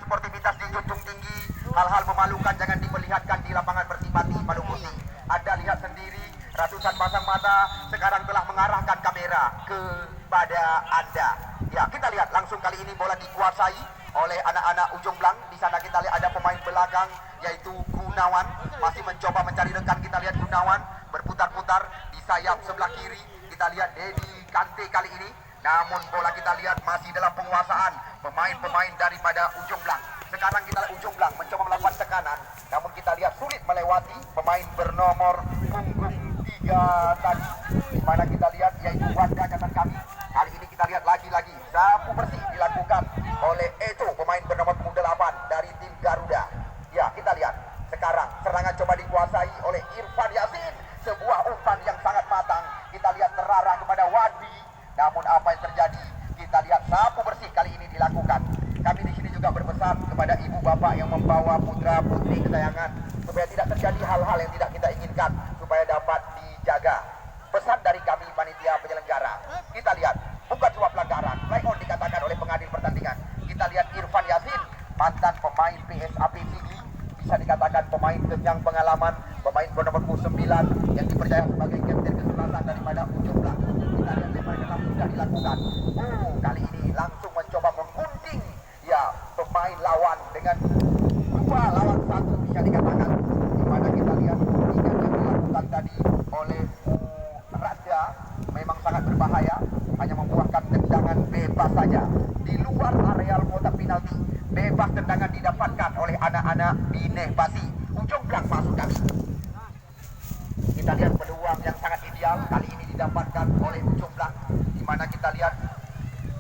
sportivitas dijunjung tinggi. Hal-hal memalukan jangan diperlihatkan di lapangan Persipati Maluku Putih. Anda lihat sendiri, ratusan pasang mata sekarang telah mengarahkan kamera kepada Anda. Ya, kita lihat langsung kali ini bola dikuasai oleh anak-anak Ujung Blang. Di sana kita lihat ada pemain belakang yaitu Gunawan masih mencoba mencari rekan. Kita lihat Gunawan berputar-putar di sayap sebelah kiri. Kita lihat Dedi Kante kali ini. Namun bola kita lihat masih dalam penguasaan pemain-pemain daripada Ujung Blang. Sekarang kita lihat Ujung Blang mencoba melakukan tekanan, namun kita lihat sulit melewati pemain bernomor punggung 3 tadi. Di mana kita lihat yaitu Wanda catatan kami. Kali ini kita lihat lagi-lagi sapu bersih dilakukan oleh Eto, pemain bernomor punggung 8 dari tim Garuda. Ya, kita lihat sekarang serangan coba dikuasai oleh Irfan Yasin. Sebuah umpan yang sangat matang. Kita lihat terarah kepada Wadi. Namun apa yang terjadi? Kita lihat sapu bersih kali ini dilakukan. Kami di sini juga berpesan kepada ibu bapak yang membawa putra putri kesayangan supaya tidak terjadi hal-hal yang tidak kita inginkan, supaya dapat dijaga. Pesan dari kami panitia penyelenggara. Kita lihat bukan sebuah pelanggaran, play on dikatakan oleh pengadil pertandingan. Kita lihat Irfan Yasin, mantan pemain PSAP Sigli, bisa dikatakan pemain yang pengalaman, pemain bernomor 9 yang dipercaya sebagai kapten keselatan daripada Ujung Blang. Kita lihat lebar dalam sudah dilakukan. Kali ini langsung mencoba menggunting ya pemain lawan dengan 2 lawan 1 bisa dikatakan. Di mana kita lihat guntingan yang dilakukan tadi oleh Raja memang sangat berbahaya, hanya membuahkan tendangan bebas saja di luar areal kotak penalti. Bebas tendangan didapatkan oleh anak-anak Bineh Basi. Ujung Blang masuk kali. Kita lihat peluang yang sangat ideal kali ini didapatkan oleh Ujung Blang, di mana kita lihat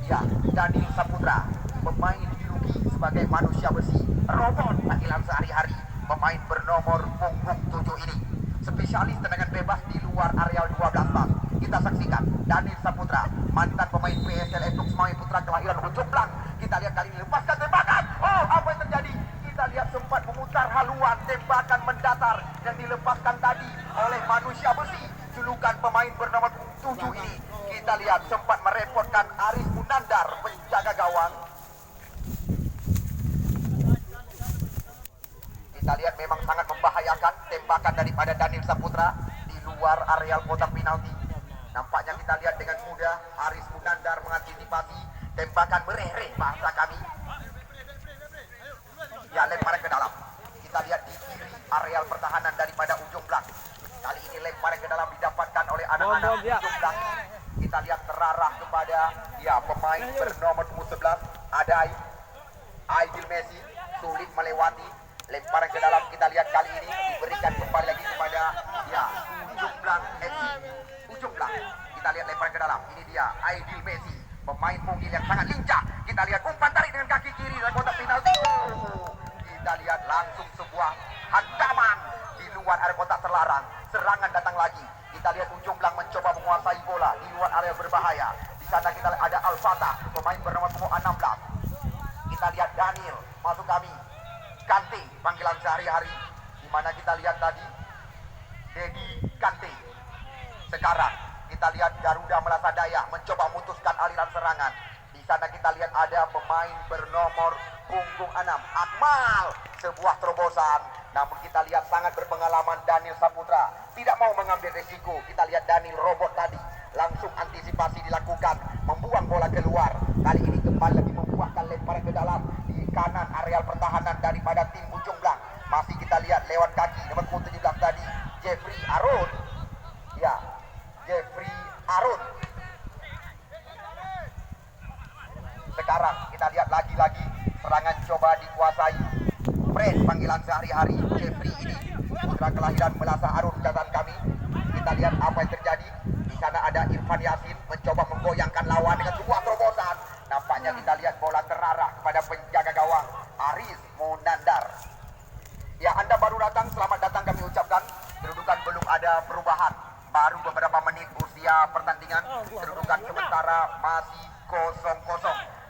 ya Daniel Saputra, pemain biologi sebagai manusia besi, robot panggilan sehari-hari, pemain bernomor punggung 7 ini, spesialis tendangan bebas di luar areal 12 pas. Kita saksikan Daniel Saputra, mantan pemain PSL Etuk Semawi Putra kelahiran Ujung Blang. Kita lihat kali ini lepaskan tembakan. Apa yang terjadi? Kita lihat sempat memutar haluan, tembakan mendatar yang dilepaskan tadi oleh manusia besi, julukan pemain bernomor 7 ini. Kita lihat sempat merepotkan Aris Munandar, penjaga gawang. Kita lihat memang sangat membahayakan tembakan daripada Daniel Saputra di luar areal kotak penalti. Nampaknya kita lihat dengan mudah Aris Munandar mengantisipasi tembakan mereh-reh bahasa kami. Ya, lemparan ke dalam. Kita lihat di kiri areal pertahanan daripada Ujung Blang. Kali ini lemparan ke dalam didapatkan oleh anak-anak Ujung Blang. Kita lihat terarah kepada ya pemain bernomor 11 Adai Aidil Messi, sulit melewati. Lemparan ke dalam kita lihat kali ini diberikan kembali lagi kepada ya Ujung Blang FC. Ujung Blang. Kita lihat lemparan ke dalam. Ini dia Aidil Messi, pemain mungil yang sangat lincah. Kita lihat umpan tarik dengan kaki kiri dari kotak penalti. Kita lihat langsung sebuah hantaman di luar area kotak terlarang. Serangan datang lagi. Kita lihat Ujung Blang mencoba menguasai bola di luar area berbahaya. Di sana kita lihat ada Al-Fatah, pemain bernomor 16. Kita lihat Daniel masuk kami. Kante, panggilan sehari-hari. Di mana kita lihat tadi Dedi Kante. Sekarang kita lihat Garuda Melasa Daya mencoba memutuskan aliran serangan. Di sana kita lihat ada pemain bernomor punggung 6 Akmal, sebuah terobosan. Namun kita lihat sangat berpengalaman Daniel Saputra, tidak mau mengambil risiko. Kita lihat Daniel robot tadi, langsung antisipasi dilakukan, membuang bola keluar. Kali ini kembali lagi membuahkan lemparan ke dalam di kanan areal pertahanan daripada tim Ujung Blang. Masih kita lihat lewat kaki nomor 17 tadi Jeffrey Arun. Ya, Jeffrey Arun. Sekarang kita lihat lagi-lagi serangan coba dikuasai Fred, panggilan sehari-hari Jeffrey ini, putra kelahiran Melasa Arun catatan kami. Kita lihat apa yang terjadi. Di sana ada Irfan Yasin mencoba menggoyangkan lawan dengan sebuah terobosan. Nampaknya kita lihat bola terarah kepada penjaga gawang Aris Munandar. Ya, Anda baru datang, selamat datang kami ucapkan. Kedudukan belum ada perubahan, baru beberapa menit usia pertandingan. Kedudukan sementara masih 0-0.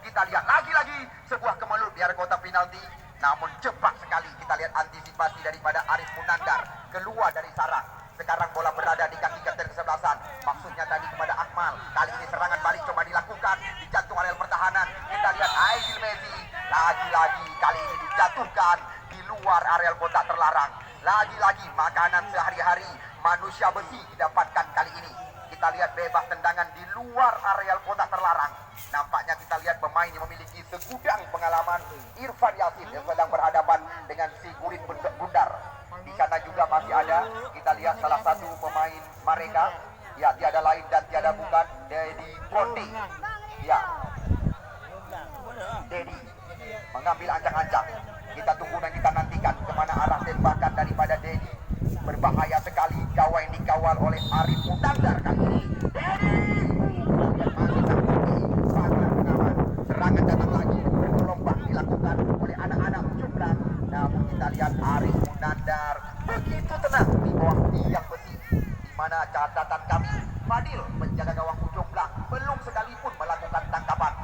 Kita lihat lagi-lagi sebuah kemelut di area kotak penalti. Namun cepat sekali kita lihat antisipasi daripada Aris Munandar keluar dari sarang. Sekarang bola berada di kaki kapten kesebelasan. Maksudnya tadi kepada Akmal. Kali ini serangan balik coba dilakukan di jantung areal pertahanan. Kita lihat Aidil Messi lagi-lagi kali ini dijatuhkan di luar areal kotak terlarang. Lagi-lagi makanan sehari-hari manusia besi didapatkan kali ini. Kita lihat bebas tendangan di luar areal kotak terlarang. Nampaknya kita lihat pemain yang memiliki segudang pengalaman. Irfan Yasin yang sedang berhadapan dengan si Gurit Bundar. Di sana juga masih ada, kita lihat salah satu pemain mereka, ya tiada lain dan tiada bukan Dedi Conti. Ya, Dedi mengambil ancang-ancang. Kita tunggu dan kita nantikan kemana arah tembakan daripada Dedi. Berbahaya sekali gawai yang dikawal oleh Arif Mutandar kali ini. Dedi serangan datang lagi, bergelombang dilakukan oleh anak-anak Jomblang. Namun kita lihat Arif Mutandar begitu tenang di bawah tiang besi. Di mana catatan kami, Fadil penjaga gawang Jomblang belum sekalipun melakukan tangkapan.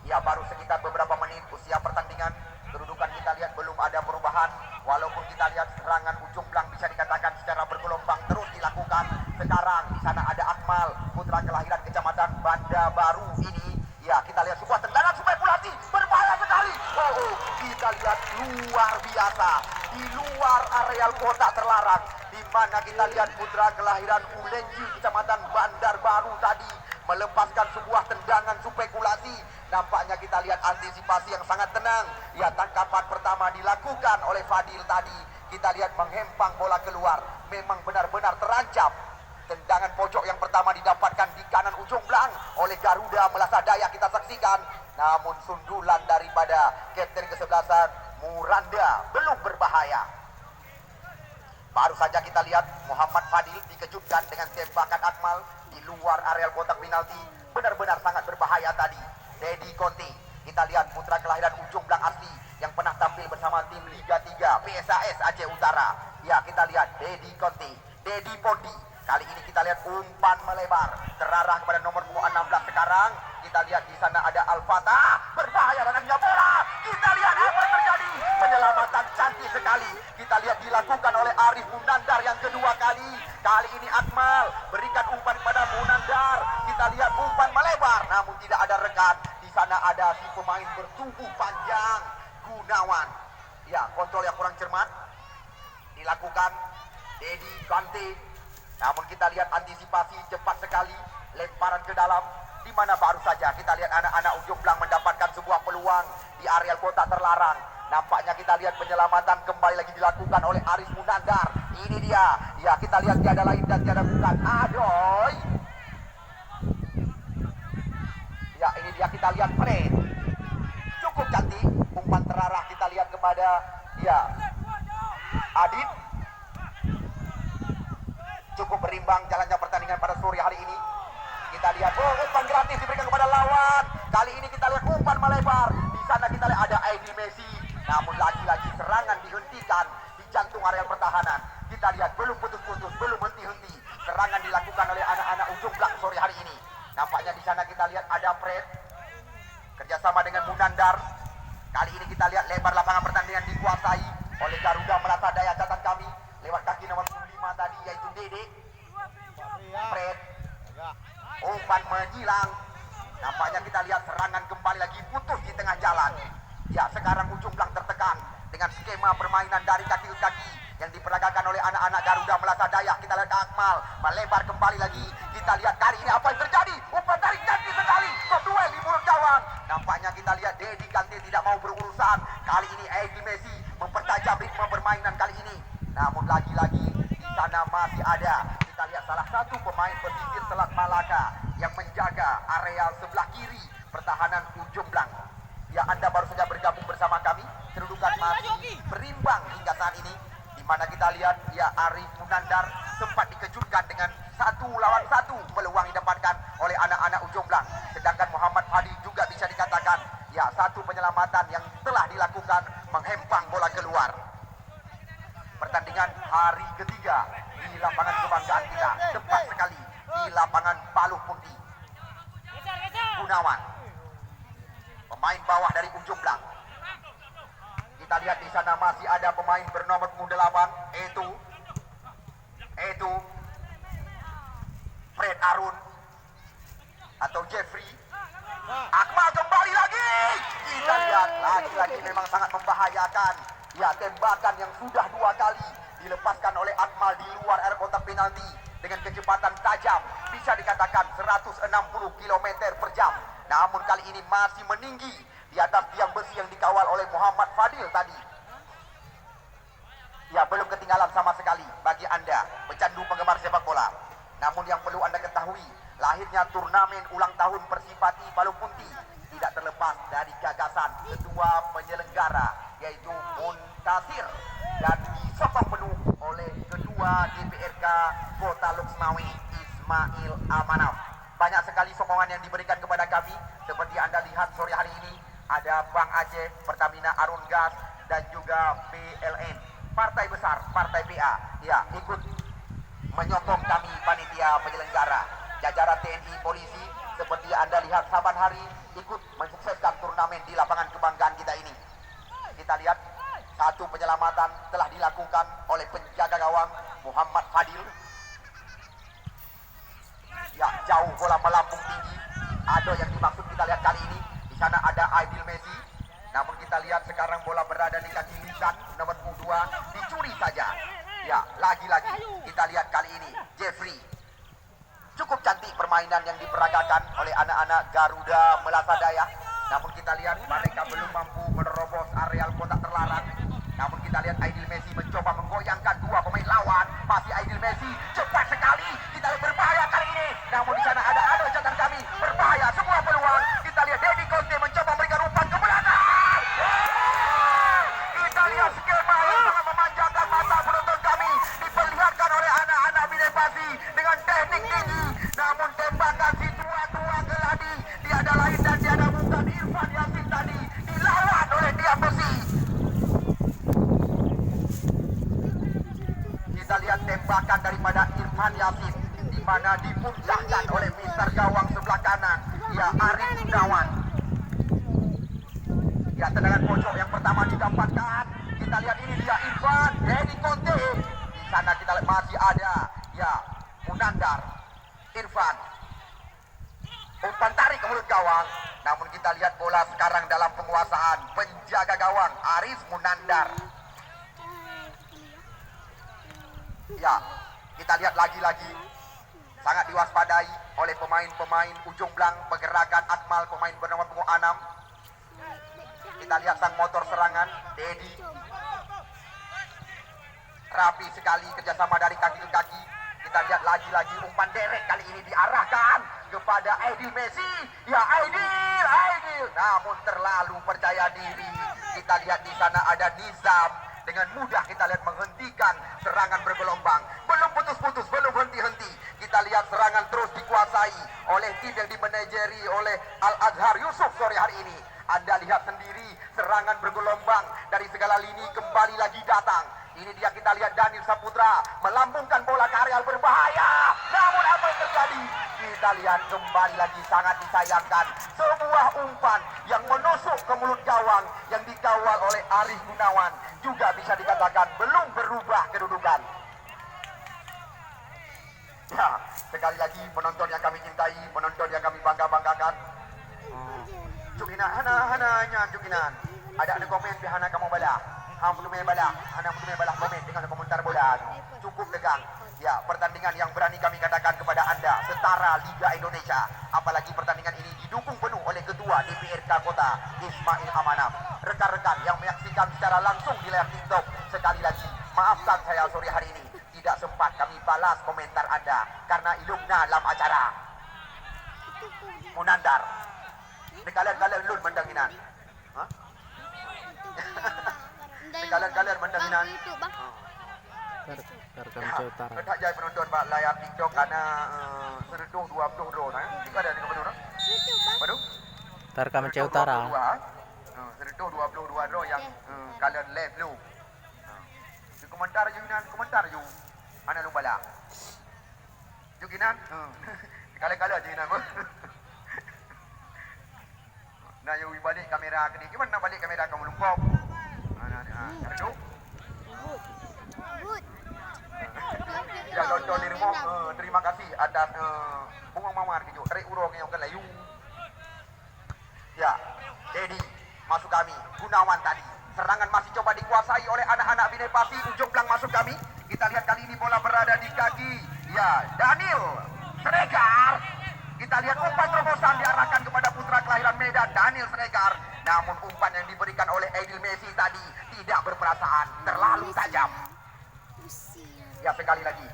Ya, baru sekitar beberapa menit usia pertandingan. Kedudukan kita lihat belum ada perubahan. Walaupun kita lihat serangan Jomblang bisa dikatakan secara bergelombang terus dilakukan. Sekarang di sana ada Akmal, putra kelahiran Kecamatan Banda Baru ini. Ya, kita lihat sebuah tendangan supaya Pulati berbahaya sekali. Oh, kita lihat luar biasa di luar areal kotak terlarang, di mana kita lihat putra kelahiran Ulenji Kecamatan Bandar Baru tadi melepaskan sebuah tendangan spekulasi. Nampaknya kita lihat antisipasi yang sangat tenang. Ya, tangkapan pertama dilakukan oleh Fadil tadi. Kita lihat menghempang bola keluar. Memang benar-benar terancam. Tendangan pojok yang pertama didapatkan di kanan ujung belang oleh Garuda Melasa Daya, kita saksikan. Namun sundulan daripada kapten kesebelasan Muranda belum berbahaya. Baru saja kita lihat Muhammad Fadil dikejutkan dengan tembakan Akmal di luar areal kotak penalti. Benar-benar sangat berbahaya tadi. Dedi Conti, kita lihat putra kelahiran Ujung Belang asli yang pernah tampil bersama tim Liga 3 PSAS Aceh Utara. Ya, kita lihat Dedi Conti, Dedi Pondi. Kali ini kita lihat umpan melebar terarah kepada nomor 16 sekarang. Kita lihat di sana ada Al-Fatah, berbahaya datangnya bola. Kita lihat apa yang terjadi. Penyelamatan cantik sekali. Kita lihat dilakukan oleh Arif Munandar yang kedua kali. Kali ini Akmal berikan umpan kepada Munandar. Kita lihat umpan melebar, namun tidak ada rekan. Di sana ada si pemain bertubuh panjang, Gunawan. Ya, kontrol yang kurang cermat dilakukan Dedi Conti. Namun kita lihat antisipasi cepat sekali, lemparan ke dalam, di mana baru saja kita lihat anak-anak Ujung Belang mendapatkan sebuah peluang di areal kotak terlarang. Nampaknya kita lihat penyelamatan kembali lagi dilakukan oleh Aris Munandar. Ini dia, ya kita lihat tiada lain dan tiada bukan Adoy. Ya, ini dia, kita lihat Fred. Cukup cantik, umpan terarah kita lihat kepada ya Adit. Cukup berimbang jalannya pertandingan pada sore hari ini. Kita lihat, umpan gratis diberikan kepada lawan. Kali ini kita lihat umpan melebar. Di sana kita lihat ada Aidi Messi. Namun lagi-lagi serangan dihentikan di jantung areal pertahanan. Kita lihat belum putus-putus, belum henti-henti. Serangan dilakukan oleh anak-anak Ujung Belang sore hari ini. Nampaknya di sana kita lihat ada Fred kerjasama dengan Munandar. Kali ini kita lihat lebar lapangan pertandingan dikuasai oleh Garuda Melasa Daya. Catat kami lewat kaki nomor 5 tadi, yaitu Dede. Fred, umpan menyilang. Nampaknya kita lihat serangan kembali lagi putus di tengah jalan. Ya, sekarang Ujung Belang tertekan dengan skema permainan dari kaki ke kaki yang diperagakan oleh anak-anak Garuda Melasa Daya. Kita lihat Akmal melebar kembali lagi. Kita lihat kali ini apa yang terjadi. Umpan tarik cantik sekali, berduel di mulut gawang. Nampaknya kita lihat Dedi Kante tidak mau berurusan. Kali ini Aidi Messi mempertajam ritme permainan kali ini. Namun lagi-lagi di sana masih ada, kita lihat salah satu pemain pesisir Selat Malaka yang menjaga areal sebelah kiri pertahanan Ujung Belang. Ya, Anda baru saja bergabung bersama kami. Kedudukan masih berimbang hingga saat ini, di mana kita lihat ya Arif Munandar sempat dikejutkan dengan 1 lawan 1 peluang didapatkan oleh anak-anak Ujung Belang. Sedangkan Muhammad Fadil juga bisa dikatakan ya satu penyelamatan yang telah dilakukan menghempang bola keluar. Pertandingan hari ketiga di lapangan kebanggaan kita, tepat sekali di lapangan Paluh Putih. Gunawan, pemain bawah dari Ujung Belang. Kita lihat di sana masih ada pemain bernomor 8, itu Fred Arun atau Jeffrey. Akmal kembali lagi. Kita lihat lagi-lagi memang sangat membahayakan. Ya, tembakan yang sudah 2 kali dilepaskan oleh Akmal di luar area kotak penalti dengan kecepatan tajam, bisa dikatakan 160 km per jam. Namun kali ini masih meninggi di atas tiang besi yang dikawal oleh Muhammad Fadil tadi. Ya, belum ketinggalan sama sekali bagi Anda pecandu penggemar sepak bola. Namun yang perlu Anda ketahui, lahirnya turnamen ulang tahun Persipati Balungpunti tidak terlepas dari gagasan ketua penyelenggara, yaitu Muntasir, dan disokong penuh oleh ketua DPRK Kota Luxmawi, Ismail Amanaf. Banyak sekali sokongan yang diberikan kepada kami. Seperti Anda lihat sore hari ini, ada Bank Aceh, Pertamina Arun Gas, dan juga PLN. Partai besar, Partai PA, ya, ikut menyokong kami panitia penyelenggara. Jajaran TNI, polisi, seperti Anda lihat saban hari ikut mensukseskan turnamen di lapangan kebanggaan kita ini. Kita lihat satu penyelamatan telah dilakukan oleh penjaga gawang Muhammad Fadil. Ya, jauh bola melambung tinggi. Ada yang dimaksud kita lihat kali ini. Di sana ada Aidil Messi. Namun kita lihat sekarang bola berada di kaki Lisan nomor 2, dicuri saja. Ya, lagi-lagi kita lihat kali ini Jeffrey. Cukup cantik permainan yang diperagakan oleh anak-anak Garuda Melasadaya. Namun kita lihat mereka belum mampu menerobos areal kotak terlarang. Namun kita lihat Aidil Messi mencoba menggoyangkan 2 pemain lawan. Masih Aidil Messi, cepat sekali. Kita lihat berbahaya kali ini. Namun di sana ada catatan kami, berbahaya, sebuah peluang. Kita lihat Deddy Conte mencoba memberikan umpan ke belakang. Kita lihat skema yang sangat memanjakan mata penonton kami, diperlihatkan oleh anak-anak Bidepasi dengan teknik tinggi. Namun tembakan si tua-tua geladi, tiada lain dan tiada bukan Irfan Yasin tadi, dilawan oleh tiang besi. Kita lihat tembakan daripada Irfan Yasin, di mana dipuncahkan oleh mister gawang sebelah kanan, ya, Arif Gunawan. Ya, tendangan pojok yang pertama didapatkan. Kita lihat ini dia Irfan, Deddy Conte. Di sana kita lihat masih ada, ya, Munandar, Irfan. Umpan tarik ke mulut gawang. Namun kita lihat bola sekarang dalam penguasaan penjaga gawang Aris Munandar. Ya, kita lihat lagi-lagi sangat diwaspadai oleh pemain-pemain ujung belang pergerakan Akmal, pemain bernama punggung 6. Kita lihat sang motor serangan Dedi, rapi sekali kerjasama dari kaki ke kaki. Kita lihat lagi-lagi umpan derek kali ini diarahkan kepada Aidil Messi. Ya, Aidil, namun terlalu percaya diri. Kita lihat di sana ada Nizam, dengan mudah kita lihat menghentikan serangan bergelombang. Belum putus-putus, belum henti-henti. Kita lihat serangan terus dikuasai oleh tim yang dimanajeri oleh Al-Azhar Yusuf sore hari ini. Anda lihat sendiri serangan bergelombang dari segala lini kembali lagi datang. Ini dia, kita lihat Daniel Saputra melambungkan bola ke areal berbahaya. Namun apa yang terjadi? Kita lihat kembali lagi sangat disayangkan. Sebuah umpan yang menusuk ke mulut gawang yang dikawal oleh Arif Gunawan juga bisa dikatakan belum berubah kedudukan. Ya, sekali lagi penonton yang kami cintai, penonton yang kami bangga-banggakan. Jukinan, hana jukinan. Ada komen bihana kamu bala. Hana bala komen dengan komentar bola. Cukup tegang. Ya, pertandingan yang berani kami katakan kepada Anda setara Liga Indonesia. Apalagi pertandingan ini didukung penuh oleh Ketua DPRK Kota Ismail Amanaf. Rekan-rekan yang menyaksikan secara langsung di layar TikTok, sekali lagi maafkan saya sore hari ini tidak sempat kami balas komentar Anda karena ilumna dalam acara. Munandar. Kalian lun mendanginan. Hah? Kalian mendanginan. Ketak jai penonton bak layar TikTok karena sereduh 20 ro nah. Tiga ada dengan benar. Baru? Tarkam Aceh Utara. Sereduh 22 ro yang kalian live lu. Komentar ju. Ana lu bala. Jukinan. Kali-kali aja nan. Nah, yung balik kamera ke ni. Gimana balik kamera kamu lumpok? Aduh. Yang nonton di rumah, terima kasih atas bunga mawar gitu. Tarik urang yang kelayu. Ya, Dedi masuk kami. Gunawan tadi. Serangan masih coba dikuasai oleh anak-anak Binai Pasi. Ujung belang masuk kami. Kita lihat kali ini bola berada di kaki. Ya, Daniel Sregar. Kita lihat umpan terobosan diarahkan kepada putra kelahiran Medan, Daniel Sregar. Namun umpan yang diberikan oleh Aidil Messi tadi tidak berperasaan, terlalu tajam. Ya, sekali lagi.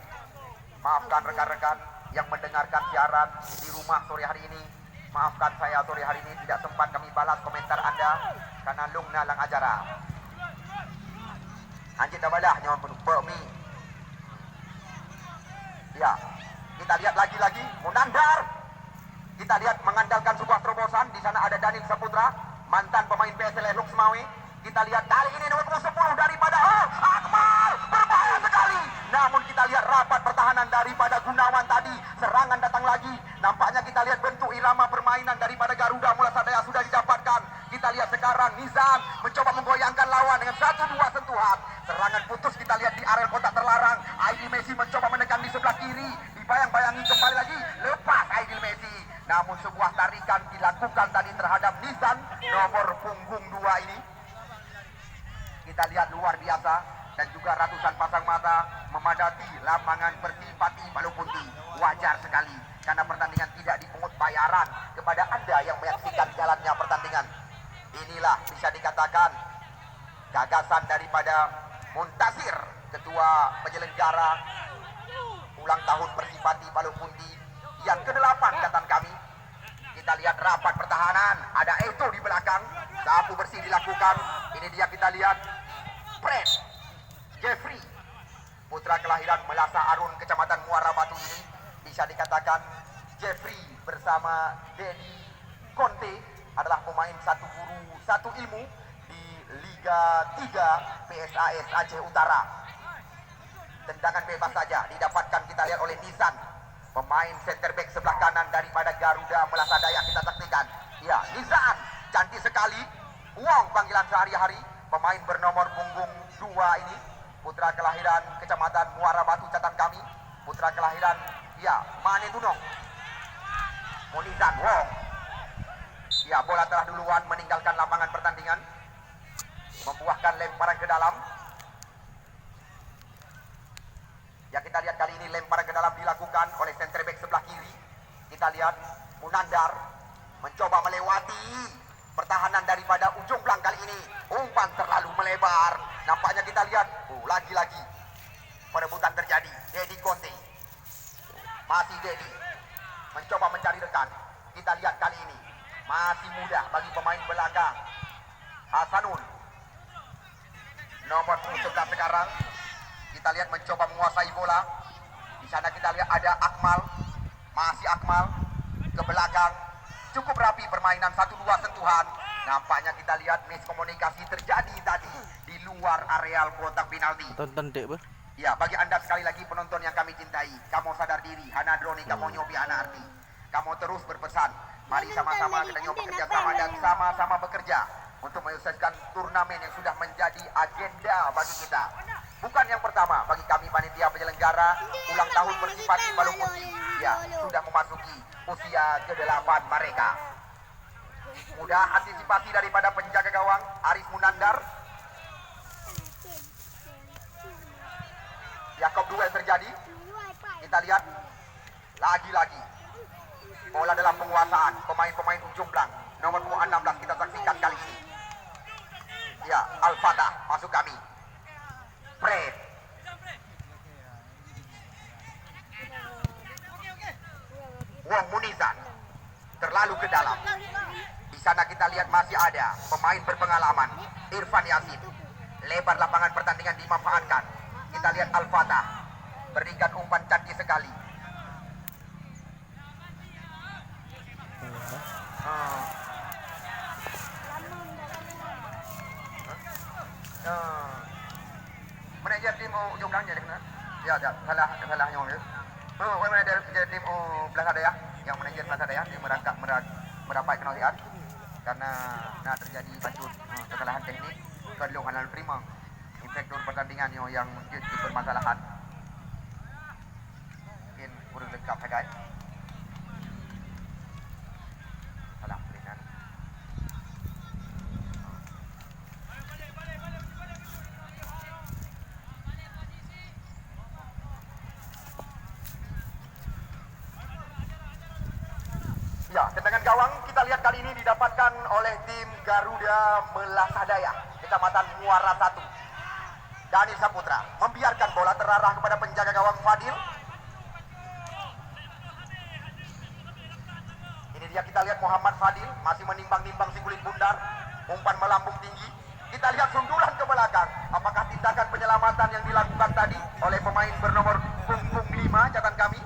Maafkan rekan-rekan yang mendengarkan siaran di rumah sore hari ini. Maafkan saya sore hari ini tidak sempat kami balas komentar Anda karena lungna lang acara. Anjir dabalah nyawa bermi. Ya, kita lihat lagi-lagi Munandar. Kita lihat mengandalkan sebuah terobosan. Di sana ada Daniel Saputra, mantan pemain PSLS Luxmawi. Kita lihat kali ini nomor 10 daripada Akmal, berbahaya sekali. Namun kita lihat rapat pertahanan daripada Gunawan tadi. Serangan datang lagi. Nampaknya kita lihat bentuk irama permainan daripada Garuda Mula Sadaya sudah didapatkan. Kita lihat sekarang Nizam mencoba menggoyangkan lawan dengan 1-2 sentuhan. Serangan putus kita lihat di area kotak terlarang. Aidil Messi mencoba menekan di sebelah kiri. Dibayang-bayangi kembali lagi. Lepas Aidil Messi. Namun sebuah tarikan dilakukan tadi terhadap Nizam nomor punggung 2 ini. Kita lihat luar biasa dan juga ratusan pasang mata memadati lapangan Persipati Palupunti. Wajar sekali karena pertandingan tidak dipungut bayaran kepada Anda yang menyaksikan jalannya pertandingan. Inilah bisa dikatakan gagasan daripada Muntasir, ketua penyelenggara ulang tahun Persipati Palupunti yang ke-8 datang kami. Kita lihat rapat pertahanan, ada Eto di belakang, sapu bersih dilakukan. Ini dia kita lihat Fred Jeffrey, putra kelahiran Melasa Arun, Kecamatan Muara Batu ini. Bisa dikatakan Jeffrey bersama Dedi Conte adalah pemain satu guru satu ilmu di Liga 3 PSAS Aceh Utara. Tendangan bebas saja didapatkan kita lihat oleh Nisan, pemain center back sebelah kanan daripada Garuda Melasadaya. Kita saksikan. Ya, Nizam cantik sekali. Uang panggilan sehari-hari. Pemain bernomor punggung 2 ini, putra kelahiran Kecamatan Muara Batu catatan kami. Putra kelahiran ya Mane Tunong, Monizan Wong. Ya, bola telah duluan meninggalkan lapangan pertandingan, membuahkan lemparan ke dalam. Ya, kita lihat kali ini lemparan ke dalam dilakukan oleh center back sebelah kiri. Kita lihat Munandar mencoba melewati pertahanan daripada ujung belang kali ini. Umpan terlalu melebar. Nampaknya kita lihat lagi-lagi perebutan terjadi. Dedi Conte, masih Dedi mencoba mencari rekan. Kita lihat kali ini masih mudah bagi pemain belakang Hasanul nomor 11 sekarang. Kita lihat mencoba menguasai bola. Di sana kita lihat ada Akmal, masih Akmal ke belakang. Cukup rapi permainan 1-2 sentuhan. Nampaknya kita lihat miskomunikasi terjadi tadi di luar areal kotak penalti. Tonton dek bah. Ya, bagi Anda sekali lagi penonton yang kami cintai, kamu sadar diri, hana droni, kamu nyobi hana arti. Kamu terus berpesan, mari sama-sama kita nyoba bekerja sama dan sama-sama bekerja untuk menyukseskan turnamen yang sudah menjadi agenda bagi kita. Bukan yang pertama bagi kami panitia penyelenggara ulang tahun Persipati Palupunti. Ya, sudah memasuki usia ke-8 mereka. Mudah antisipasi daripada penjaga gawang Aris Munandar. Yakob 2 terjadi. Kita lihat lagi-lagi bola dalam penguasaan pemain-pemain ujung belang. Nomor 16 kita saksikan kali ini. Ya, Al-Fatah masuk kami. Fred. Wong Munisan terlalu ke dalam. Di sana kita lihat masih ada pemain berpengalaman Irfan Yasin. Lebar lapangan pertandingan dimanfaatkan. Kita lihat Al-Fatah berikan umpan cantik sekali. Manajer tim ujung belakangnya dia kena. Ya, salah yang dia. Manajer tim belakang dia, yang manajer belakang dia merapat penaltian karena terjadi bacut kesalahan teknik kedua halal prima inspektur pertandingan yang bermasalahan. Mungkin kurang lengkap ya guys. Salah berikan. Ya, tendangan gawang kita lihat kali ini didapatkan oleh tim Garuda Melasadaya, Kecamatan Muara 1. Daniel Saputra membiarkan bola terarah kepada penjaga gawang Fadil. Ini dia, kita lihat Muhammad Fadil masih menimbang-nimbang si kulit bundar, umpan melambung tinggi. Kita lihat sundulan ke belakang. Apakah tindakan penyelamatan yang dilakukan tadi oleh pemain bernomor punggung 5 catatan kami,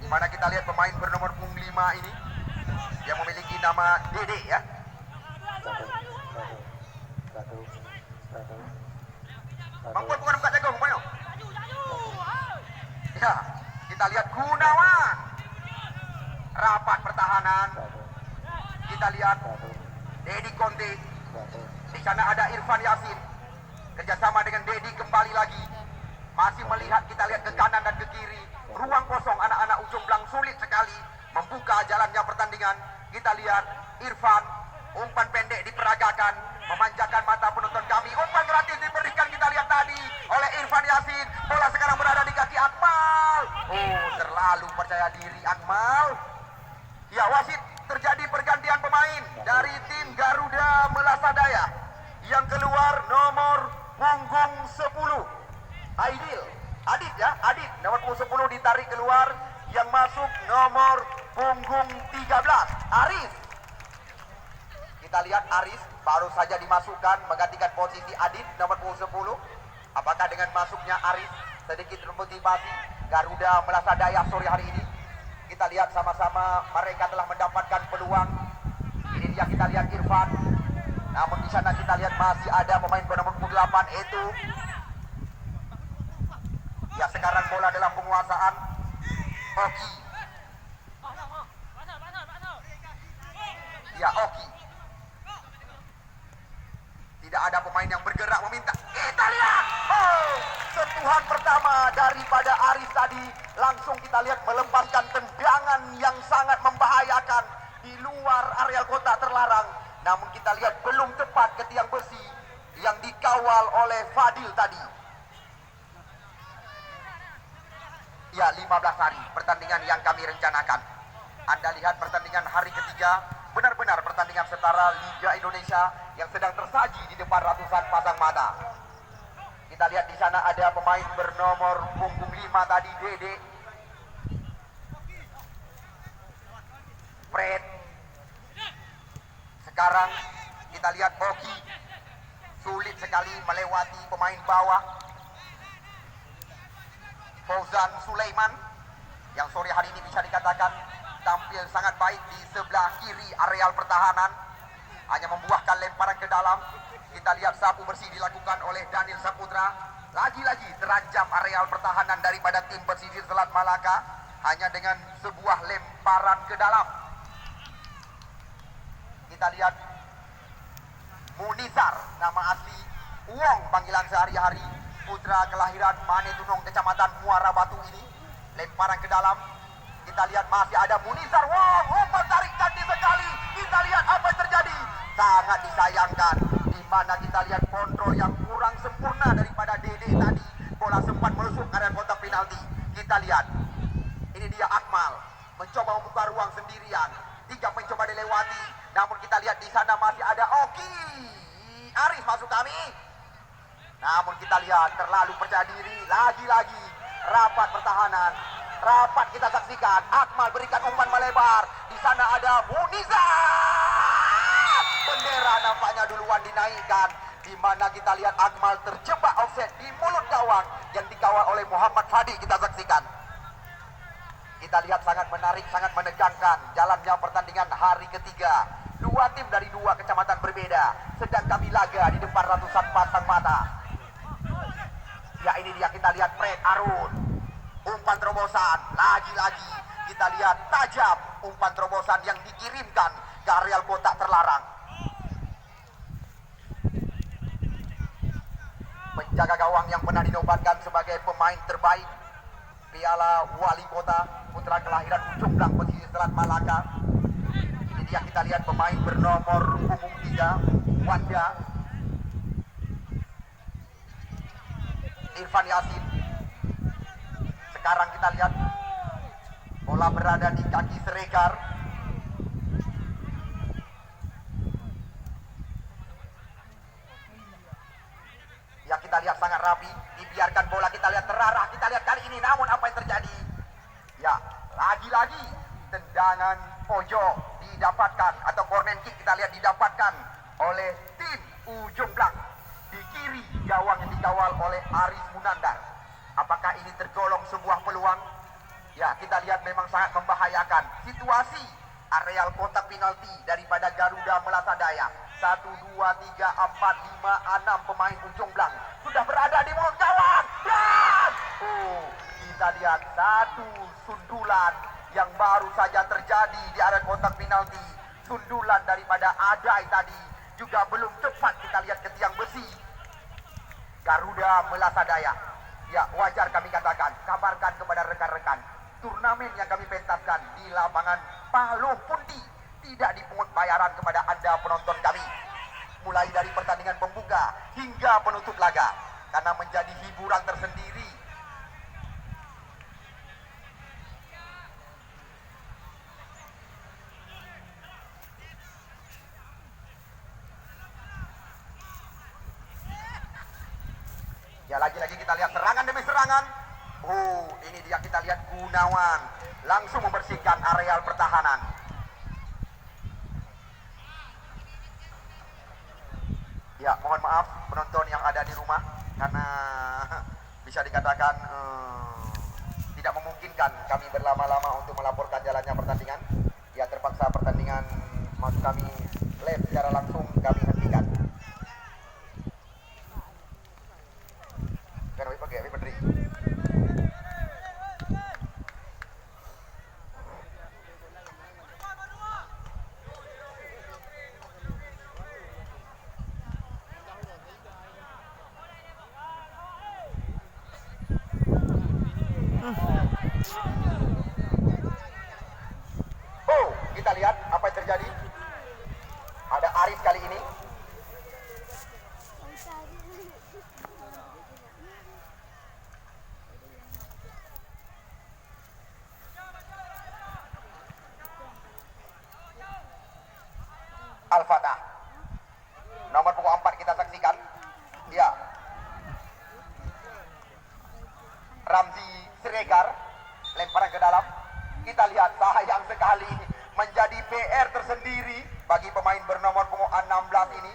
di mana kita lihat pemain bernomor punggung 5 ini yang memiliki nama Dede ya. Mampu bukan buka jago Kumayo. Ya, kita lihat Gunawan. Rapat pertahanan. Kita lihat Dedi Conte. Di sana ada Irfan Yasin. Kerjasama dengan Dedi kembali lagi. Masih melihat, kita lihat ke kanan dan ke kiri. Ruang kosong, anak-anak ujung belang sulit sekali membuka jalannya pertandingan. Kita lihat Irfan, umpan pendek diperagakan, memanjakan mata penonton kami. Umpan gratis diberikan, kita lihat tadi oleh Irfan Yasin. Bola sekarang berada di kaki Akmal. Oh, terlalu percaya diri Akmal. Ya, wasit, terjadi pergantian pemain dari tim Garuda Melasadaya. Yang keluar nomor punggung 10 Adit ya, Adit nomor punggung 10 ditarik keluar. Yang masuk nomor punggung 13 Aris. Kita lihat Aris baru saja dimasukkan menggantikan posisi Adit nomor punggung 10. Apakah dengan masuknya Aris sedikit termotivasi Garuda Melasadaya sore hari ini? Kita lihat sama-sama mereka telah mendapatkan peluang. Ini dia, kita lihat Irfan. Namun di sana kita lihat masih ada pemain bernomor 8 itu. Ya, sekarang bola dalam penguasaan Oki. Ya, Oki. Tidak ada pemain yang bergerak meminta. Kita lihat. Oh, sentuhan pertama daripada Aris tadi. Langsung kita lihat melepaskan tendangan yang sangat membahayakan di luar areal kotak terlarang. Namun kita lihat belum tepat ke tiang besi yang dikawal oleh Fadil tadi. Ya, 15 hari pertandingan yang kami rencanakan. Anda lihat pertandingan hari ketiga, benar-benar pertandingan setara Liga Indonesia yang sedang tersaji di depan ratusan pasang mata. Kita lihat di sana ada pemain bernomor punggung 5 tadi, Dede. Fred. Sekarang kita lihat Oki. Sulit sekali melewati pemain bawah. Fauzan Sulaiman yang sore hari ini bisa dikatakan tampil sangat baik di sebelah kiri areal pertahanan, hanya membuahkan lemparan ke dalam. Kita lihat sapu bersih dilakukan oleh Daniel Saputra. Lagi-lagi terancam areal pertahanan daripada tim Pesisir Selat Malaka hanya dengan sebuah lemparan ke dalam. Kita lihat Munizar, nama asli Uong panggilan sehari-hari, putra kelahiran Manetunong Kecamatan Muara Batu ini. Lemparan ke dalam. Kita lihat masih ada Munizar. Wow, umpan tarik cantik sekali. Kita lihat apa yang terjadi. Sangat disayangkan di mana kita lihat kontrol yang kurang sempurna daripada Dede tadi. Bola sempat menusuk area kotak penalti. Kita lihat. Ini dia Akmal mencoba membuka ruang sendirian. 3 mencoba dilewati. Namun kita lihat di sana masih ada Oki. Aris masuk kami. Namun kita lihat terlalu percaya diri. Lagi-lagi rapat pertahanan. Rapat kita saksikan. Akmal berikan umpan melebar. Di sana ada Munizar. Bendera nampaknya duluan dinaikkan. Di mana kita lihat Akmal terjebak offset di mulut gawang yang dikawal oleh Muhammad Fadi. Kita saksikan. Kita lihat sangat menarik, sangat menegangkan jalannya pertandingan hari ketiga. 2 tim dari 2 kecamatan berbeda sedang kami laga di depan ratusan pasang mata. Ya, ini dia, kita lihat Fred Arun. Umpan terobosan, lagi-lagi kita lihat tajam umpan terobosan yang dikirimkan ke areal kotak terlarang. Penjaga gawang yang pernah dinobatkan sebagai pemain terbaik Piala Wali Kota, putra kelahiran Ujung Blang Pesisir Selat Malaka. Ini dia, kita lihat pemain bernomor punggung 3 Wanda Irfan Yasin. Sekarang kita lihat bola berada di kaki Seregar. kita lihat sangat rapi. Dibiarkan bola kita lihat terarah. Kita lihat kali ini, namun apa yang terjadi? Ya, lagi-lagi tendangan pojok didapatkan atau corner kick kita lihat didapatkan oleh tim Ujung Blang. Di kiri gawang yang dikawal oleh Aris Munandar. Apakah ini tergolong sebuah peluang? Ya, kita lihat memang sangat membahayakan. Situasi areal kotak penalti daripada Garuda Melasa Daya. 1, 2, 3, 4, 5, 6 pemain Ujung Blang sudah berada di mulut gawang. Dan kita lihat satu sundulan yang baru saja terjadi di area kotak penalti. Sundulan daripada Adai tadi juga belum cepat kita lihat ke tiang besi Garuda Melasa Daya. Ya, wajar kami katakan, kabarkan kepada rekan-rekan, turnamen yang kami pentaskan di lapangan Palu Pundi tidak dipungut bayaran kepada Anda penonton kami. Mulai dari pertandingan pembuka hingga penutup laga, karena menjadi hiburan tersendiri. Ya, lagi-lagi kita lihat serangan demi serangan. Ini dia, kita lihat Gunawan langsung membersihkan areal pertahanan. Ya, mohon maaf penonton yang ada di rumah, karena bisa dikatakan tidak memungkinkan kami berlama-lama untuk melaporkan jalannya pertandingan. Ya, terpaksa pertandingan maksud kami live secara langsung kami hentikan. Kan pakai Pedri. Kita lihat apa yang terjadi. Ada Aris kali ini. Al-Fatah. Nomor punggung 4 kita saksikan. Ya. Ramzi Siregar lemparan ke dalam. Kita lihat sayang sekali menjadi PR tersendiri bagi pemain bernomor punggung 16 ini,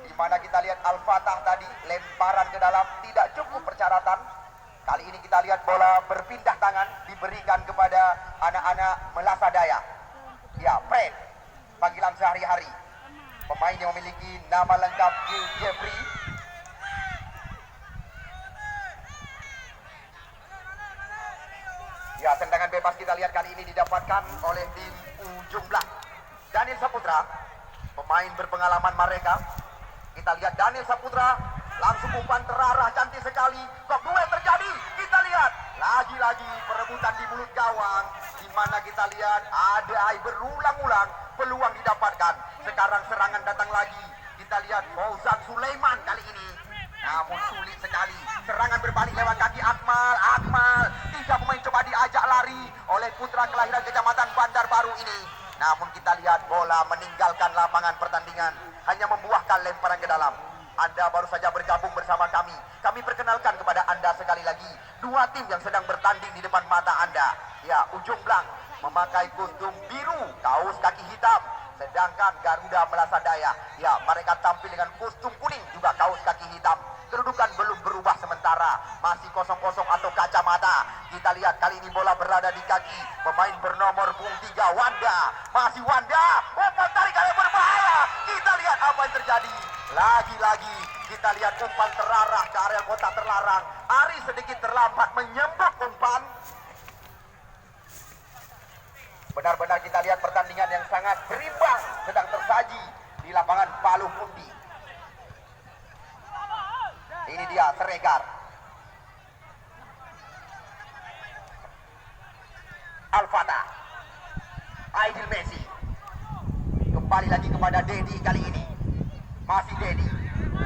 di mana kita lihat Al-Fatah tadi lemparan ke dalam tidak cukup persyaratan. Kali ini kita lihat bola berpindah tangan diberikan kepada anak-anak Melasa Daya. Ya, Fred, panggilan sehari-hari. Pemain yang memiliki nama lengkap Gil Jeffrey. Ya, tendangan bebas kita lihat kali ini didapatkan oleh tim Ujung Blang. Daniel Saputra, pemain berpengalaman mereka. Kita lihat Daniel Saputra langsung umpan terarah cantik sekali. Kok duel terjadi? Kita lihat lagi-lagi perebutan di mulut gawang, di mana kita lihat ada berulang-ulang peluang didapatkan. Sekarang serangan datang lagi. Kita lihat Fauzan Sulaiman kali ini, namun sulit sekali. Serangan berbalik lewat kaki Akmal. Tiga pemain coba diajak lari oleh putra kelahiran Kecamatan Bandar Baru ini. Namun kita lihat bola meninggalkan lapangan pertandingan, hanya membuahkan lemparan ke dalam. Anda baru saja bergabung bersama kami. Kami perkenalkan kepada Anda sekali lagi dua tim yang sedang bertanding di depan mata Anda. Ya, Ujung Blang memakai kostum biru, kaos kaki hitam. Sedangkan Garuda Melasa Daya, ya, mereka tampil dengan kostum kuning juga kaos kaki hitam. Kedudukan belum berubah sementara, masih 0-0 atau kacamata. Kita lihat kali ini bola berada di kaki pemain bernomor punggung 3 Wanda. Masih Wanda, umpan tarik kali berbahaya. Kita lihat apa yang terjadi. Lagi-lagi kita lihat umpan terarah ke area kotak terlarang. Ari sedikit terlambat menyembak umpan. Benar-benar kita lihat pertandingan yang sangat berimbang sedang tersaji di lapangan Palu Pundi. Ini dia Siregar. Al-Fatah. Aidil Messi. Kembali lagi kepada Dedi kali ini. Masih Dedi.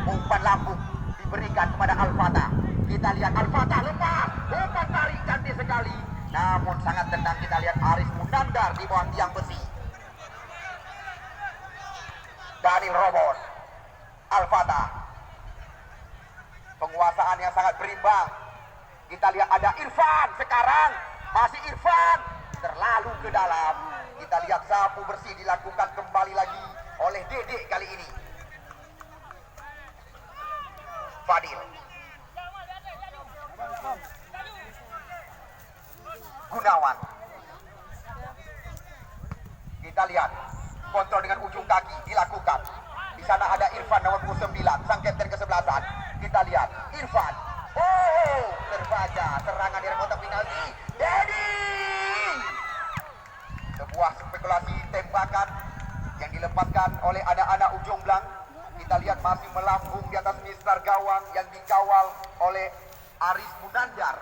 Umpan lambung diberikan kepada Al-Fatah. Kita lihat Al-Fatah lepas. Umpan tarik cantik sekali. Namun sangat tendang. Kita lihat Aris Munandar di bawah tiang besi. Daniel Robos. Al-Fatah. Penguasaan persamaan yang sangat berimbang. Kita lihat ada Irfan sekarang, masih Irfan terlalu ke dalam. Kita lihat sapu bersih dilakukan kembali lagi oleh Dedek kali ini. Fadil, Gunawan. Kita lihat kontrol dengan ujung kaki dilakukan. Di sana ada Irfan nomor 29, sang kapten kesebelasan. Kita lihat Irfan. Oh, terbaca serangan dari kotak penalti. Dedi. Sebuah spekulasi tembakan yang dilepaskan oleh anak-anak ujung belang. Kita lihat masih melambung di atas mistar gawang yang dikawal oleh Aris Munandar.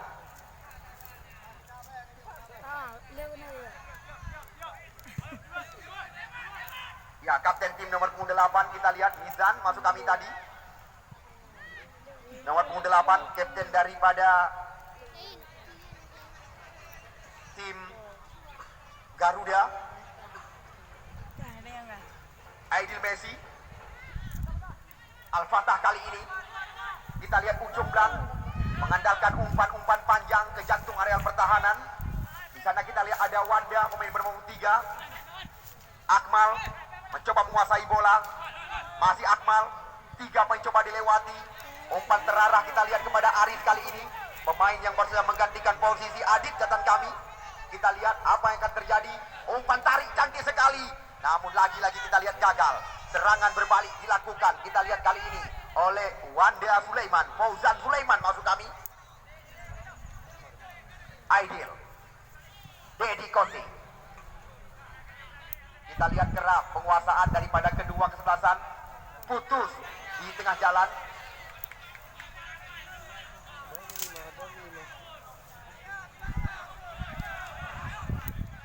Ya, kapten tim nomor 8 kita lihat Mizan masuk kami tadi. Nomor 8 kapten daripada tim Garuda. Aidil Messi. Al-Fatah kali ini kita lihat ujung belang mengandalkan umpan-umpan panjang ke jantung areal pertahanan. Di sana kita lihat ada Wanda pemain bernomor 3. Akmal mencoba menguasai bola. Masih Akmal. 3 mencoba dilewati. Umpan terarah kita lihat kepada Aris kali ini. Pemain yang baru saja menggantikan posisi Adit catatan kami. Kita lihat apa yang akan terjadi. Umpan tarik cantik sekali. Namun lagi-lagi kita lihat gagal. Serangan berbalik dilakukan. Kita lihat kali ini oleh Wanda Sulaiman. Fauzan Sulaiman masuk kami. Aidil. Dedi Konti. Kita lihat kerap penguasaan daripada kedua kesebelasan. Putus di tengah jalan.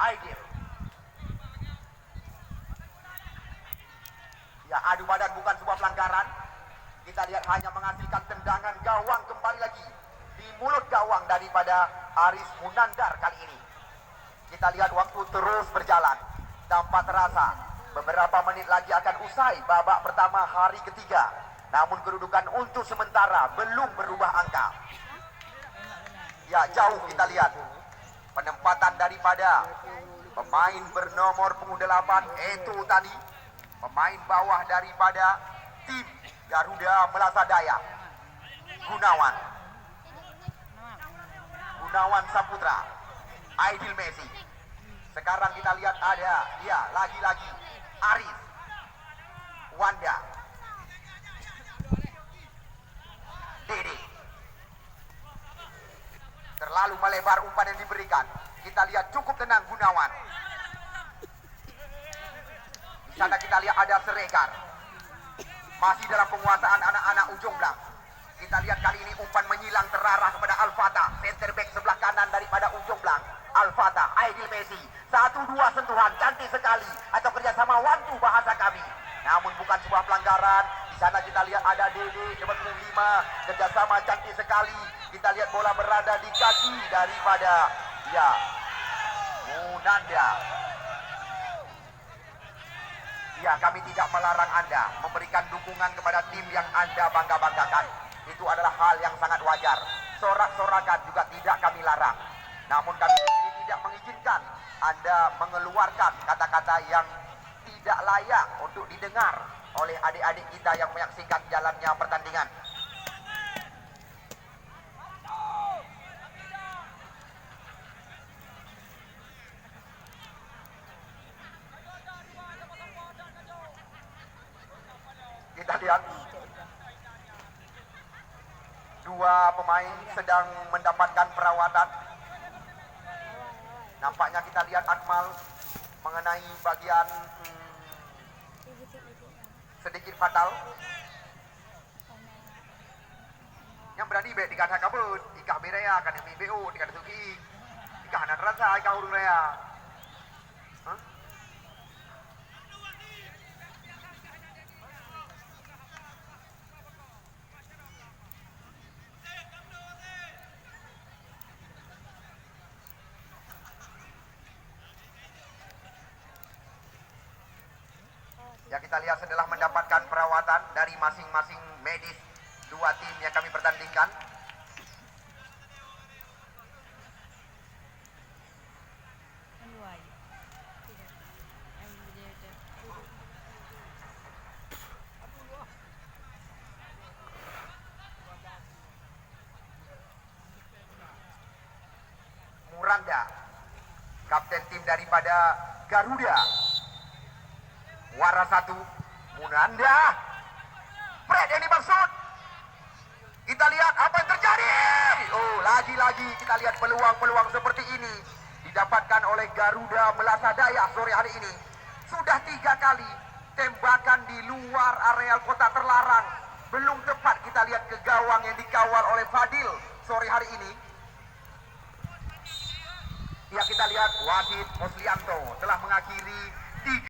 Aidil. Ya, adu badan bukan sebuah pelanggaran. Kita lihat hanya menghasilkan tendangan gawang kembali lagi di mulut gawang daripada Aris Munandar kali ini. Kita lihat waktu terus berjalan tanpa terasa. Beberapa menit lagi akan usai babak pertama hari ketiga. Namun kedudukan untuk sementara belum berubah angka. Ya, jauh kita lihat penempatan daripada pemain bernomor 8 itu tadi. Pemain bawah daripada tim Garuda Melasa Daya. Gunawan Saputra. Aidil Messi. Sekarang kita lihat ada, ya, lagi-lagi Aris. Wanda. Dedi. Terlalu melebar umpan yang diberikan. Kita lihat cukup tenang Gunawan. Di sana kita lihat ada Serekar. Masih dalam penguasaan anak-anak ujung belang. Kita lihat kali ini umpan menyilang terarah kepada Al-Fatah. Center back sebelah kanan daripada ujung belang. Al-Fatah, Aidil Messi. 1-2 sentuhan cantik sekali. Atau kerjasama wantu bahasa kami. Namun bukan sebuah pelanggaran. Di sana kita lihat ada Dede nomor 5. Kerjasama cantik sekali. Kita lihat bola berada di kaki daripada, ya, Munanda. Ya, kami tidak melarang Anda memberikan dukungan kepada tim yang Anda bangga-banggakan. Itu adalah hal yang sangat wajar. Sorak-sorakan juga tidak kami larang. Namun kami di sini tidak mengizinkan Anda mengeluarkan kata-kata yang tidak layak untuk didengar oleh adik-adik kita yang menyaksikan jalannya pertandingan. Kita lihat 2 pemain sedang mendapatkan perawatan. Nampaknya kita lihat Akmal mengenai bagian sedikit fatal. Yang berani bet dikata kabut, ikah berea kan yang BO dikata suki. Ikah hanan rasa ikah urung rea. Hah? Ya, kita lihat setelah mendapatkan perawatan dari masing-masing medis 2 tim yang kami pertandingkan. daripada Garuda. Muara 1, Munanda. Fred yang dimaksud. Kita lihat apa yang terjadi. Oh, lagi-lagi kita lihat peluang-peluang seperti ini didapatkan oleh Garuda Melasa Daya sore hari ini. Sudah 3 kali tembakan di luar areal kotak terlarang. Belum tepat kita lihat ke gawang yang dikawal oleh Fadil sore hari ini. Ya, kita lihat wasit Oslianto telah mengakhiri